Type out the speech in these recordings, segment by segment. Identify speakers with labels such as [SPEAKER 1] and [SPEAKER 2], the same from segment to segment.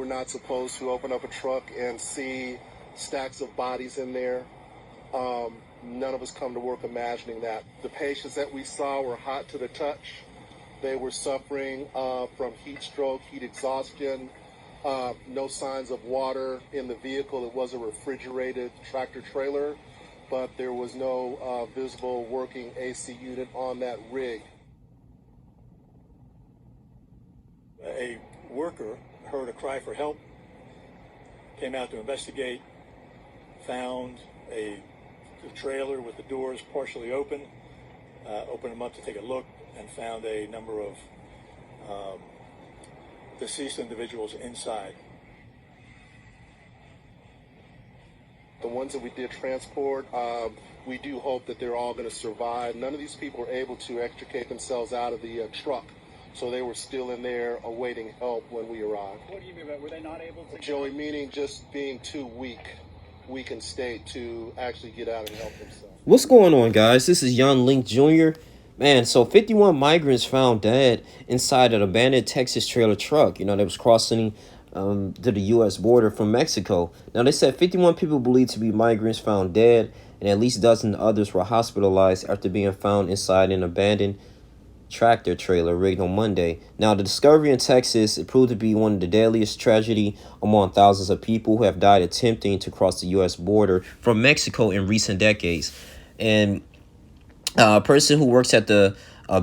[SPEAKER 1] were not supposed to open up a truck and see stacks of bodies in there. None of us come to work imagining that. The patients that we saw were hot to the touch. They were suffering from heat stroke, heat exhaustion, no signs of water in the vehicle. It was a refrigerated tractor trailer, but there was no visible working AC unit on that rig.
[SPEAKER 2] A worker heard a cry for help, came out to investigate, found a trailer with the doors partially open, opened them up to take a look, and found a number of deceased individuals inside.
[SPEAKER 1] The ones that we did transport, we do hope that they're all going to survive. None of these people were able to extricate themselves out of the truck, so they were still in there awaiting help when we arrived.
[SPEAKER 3] What do you mean by, were they not able to?
[SPEAKER 1] Joey, meaning just being too weak in state to actually get out and help themselves.
[SPEAKER 4] What's going on, guys? This is Young Link Jr. Man, so 51 migrants found dead inside an abandoned Texas trailer truck, that was crossing to the U.S. border from Mexico. Now, they said 51 people believed to be migrants found dead, and at least a dozen others were hospitalized after being found inside an abandoned tractor trailer rigged on Monday. Now, the discovery in Texas, it proved to be one of the deadliest tragedy among thousands of people who have died attempting to cross the U.S. border from Mexico in recent decades. And a person who works at the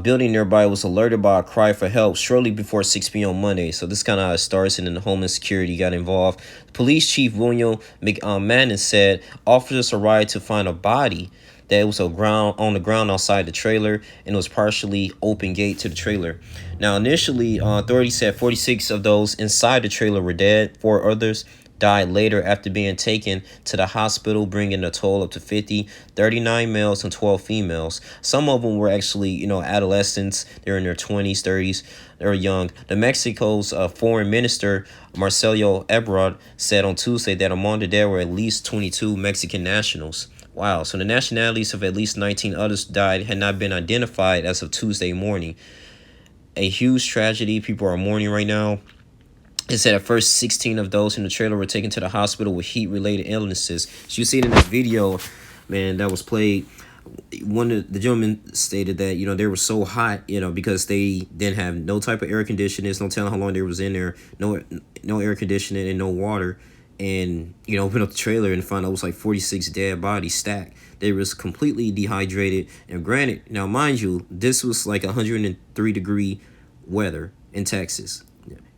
[SPEAKER 4] building nearby was alerted by a cry for help shortly before 6 p.m. on Monday. So this kind of starts, and then the Homeland Security got involved. Police Chief William McMahon said officers arrived to find a body that was on the ground outside the trailer, and it was partially open gate to the trailer. Now, initially, authorities said 46 of those inside the trailer were dead. 4 others died later after being taken to the hospital, bringing the total up to 50, 39 males and 12 females. Some of them were actually, adolescents. They're in their 20s, 30s. They're young. The Mexico's foreign minister, Marcelo Ebrard, said on Tuesday that among the dead were at least 22 Mexican nationals. Wow, so the nationalities of at least 19 others died had not been identified as of Tuesday morning. A huge tragedy. People are mourning right now. It said at first 16 of those in the trailer were taken to the hospital with heat-related illnesses. So you see it in the video, man, that was played. One of the gentlemen stated that, they were so hot, because they didn't have no type of air conditioning. No telling how long they was in there. No air conditioning and no water. And, open up the trailer and find out it was like 46 dead bodies stacked. They was completely dehydrated. And granted, now mind you, this was like 103-degree weather in Texas.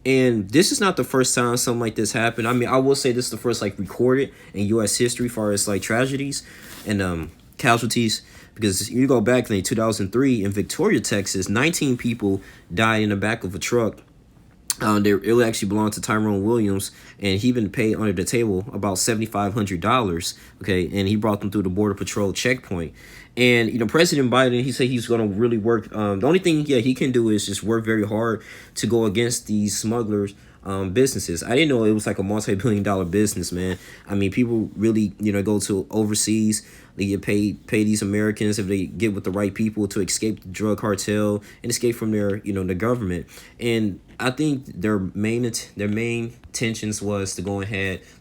[SPEAKER 4] And this is not the first time something like this happened. I mean, I will say this is the first recorded in U.S. history as far as tragedies and casualties. Because you go back in 2003 in Victoria, Texas, 19 people died in the back of a truck. It actually belonged to Tyrone Williams, and he been paid under the table about $7,500. Okay, and he brought them through the Border Patrol checkpoint. And President Biden, he said he's going to really work. The only thing he can do is just work very hard to go against these smugglers. Businesses. I didn't know it was like a multi-billion-dollar business, man. I mean, people really, go to overseas. They get pay these Americans if they get with the right people to escape the drug cartel and escape from the government. And I think their main intentions was to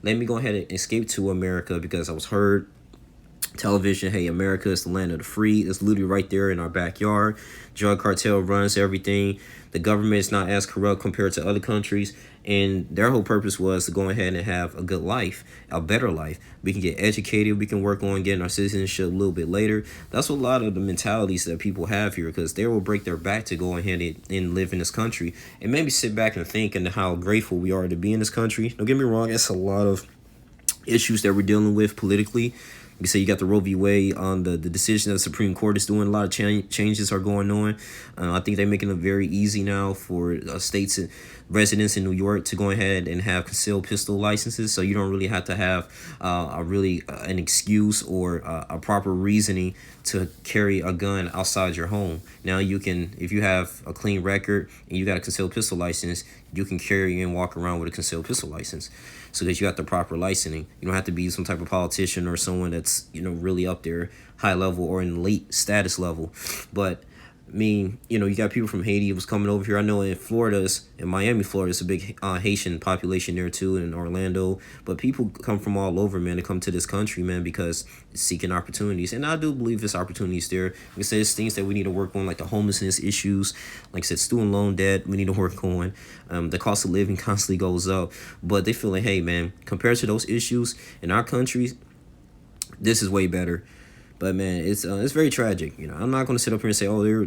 [SPEAKER 4] let me go ahead and escape to America, because I was heard television, hey, America is the land of the free. It's literally right there in our backyard. Drug cartel runs everything. The government is not as corrupt compared to other countries. And their whole purpose was to go ahead and have a good life, a better life. We can get educated. We can work on getting our citizenship a little bit later. That's a lot of the mentalities that people have here, because they will break their back to go ahead and live in this country. And maybe sit back and think and how grateful we are to be in this country. Don't get me wrong. It's a lot of issues that we're dealing with politically. You say you got the Roe v. Wade on the decision that the Supreme Court is doing. A lot of changes are going on. I think they're making it very easy now for states and residents in New York to go ahead and have concealed pistol licenses. So you don't really have to have an excuse or a proper reasoning to carry a gun outside your home. Now you can, if you have a clean record and you got a concealed pistol license, you can carry and walk around with a concealed pistol license. So that you got the proper licensing. You don't have to be some type of politician or someone that's really up there, high level or in late status level. But I mean, you got people from Haiti was coming over here. I know in Miami, Florida, it's a big Haitian population there too, and in Orlando. But people come from all over, man, to come to this country, man, because it's seeking opportunities. And I do believe there's opportunities there. Like I said, it's things that we need to work on, like the homelessness issues. Like I said, student loan debt, we need to work on. The cost of living constantly goes up. But they feel like, hey, man, compared to those issues in our country, this is way better. But man, it's very tragic. I'm not gonna sit up here and say, oh,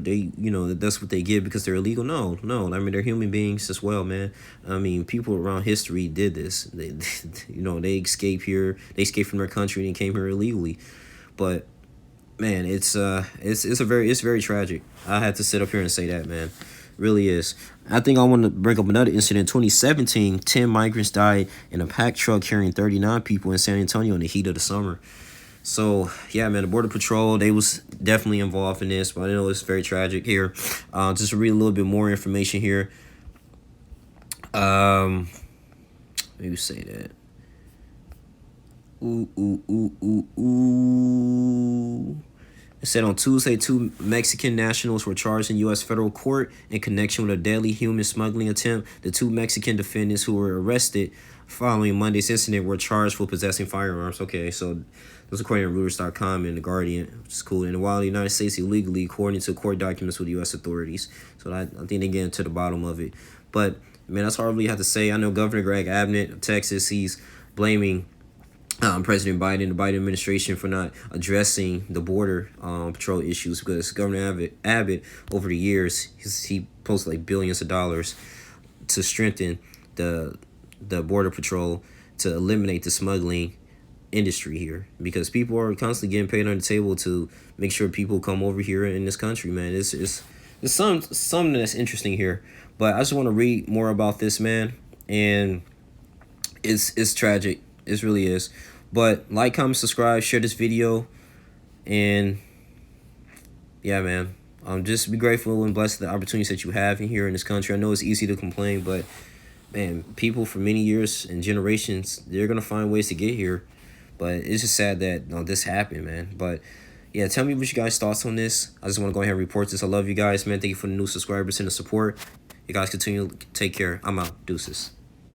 [SPEAKER 4] that's what they get because they're illegal. No, no. I mean, they're human beings as well, man. I mean, people around history did this. They, they escaped here. They escaped from their country and came here illegally. But man, it's very tragic. I had to sit up here and say that, man. Really is. I think I want to bring up another incident. In 2017, 10 migrants died in a packed truck carrying 39 people in San Antonio in the heat of the summer. So, yeah, man, the Border Patrol, they was definitely involved in this, but I know it's very tragic here. Just to read a little bit more information here. Maybe say that. It said on Tuesday, 2 Mexican nationals were charged in U.S. federal court in connection with a deadly human smuggling attempt. The 2 Mexican defendants who were arrested following Monday's incident were charged for possessing firearms. Okay, so that's according to Reuters.com and The Guardian, which is cool. And while the United States illegally, according to court documents with U.S. authorities. So I think they get to the bottom of it. But, man, that's all I really have to say. I know Governor Greg Abbott of Texas, he's blaming President Biden, the Biden administration, for not addressing the border patrol issues, because Governor Abbott over the years, he posted like billions of dollars to strengthen the border patrol to eliminate the smuggling industry here, because people are constantly getting paid on the table to make sure people come over here in this country, man. It's something that's interesting here, but I just want to read more about this, man, and it's tragic. It really is. But like, comment, subscribe, share this video, and yeah, man, just be grateful and blessed for the opportunities that you have in here in this country. I know it's easy to complain, but man, people for many years and generations, they're gonna find ways to get here. But it's just sad that this happened, man. But yeah, tell me what you guys' thoughts on this. I just want to go ahead and report this. I love you guys, man. Thank you for the new subscribers and the support. You guys continue to take care. I'm out. Deuces.